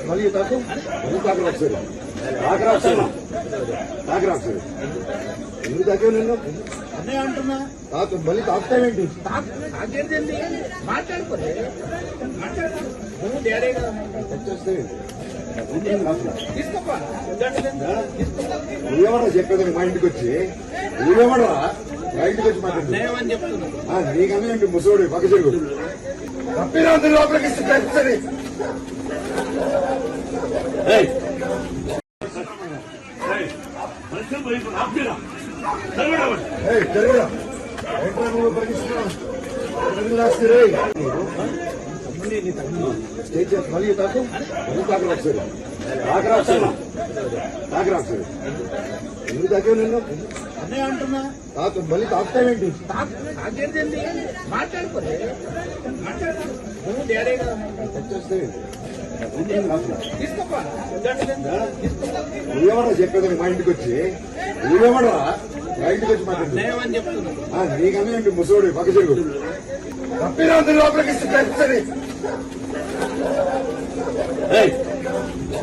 మళ్ళీ తాకు తాకరాదు ఎందుకు తాకే నిన్ను అన్నయ్య అంటున్నా తాకు మళ్ళీ తాకుతావేంటి తాగేది మాట్లాడుకోలే నువ్వు డాడీ కదా వచ్చేస్తావేంటి తీసుకోపా నువ్వేమన్నా చెప్పేది మా ఇంటికి వచ్చి నువ్వేమన్నా మా ఇంటికి వచ్చి అని చెప్తున్నా నీకన్నా ఏంటి ముసోడు పక్క చెరుగు తప్పిన లోపలికి ఇస్తే మళ్ళీ తాకు తాకరాదు ఎందుకు తాకే నిన్ను అన్నయ్య అంటున్నా తాకు మళ్ళీ తాకుతావేంటి తాగేది మాట్లాడుకోలే నువ్వు డాడీ కదా వచ్చేస్తావేంటి తీసుకోపా నువ్వేమన్నా చెప్పేది మా ఇంటికి వచ్చి నువ్వేమన్నా మా ఇంటికి వచ్చి అని చెప్తున్నా నీకన్నా ఏంటి ముసోడు పక్క చెరుగు తప్పిన లోపలికి ఇస్తే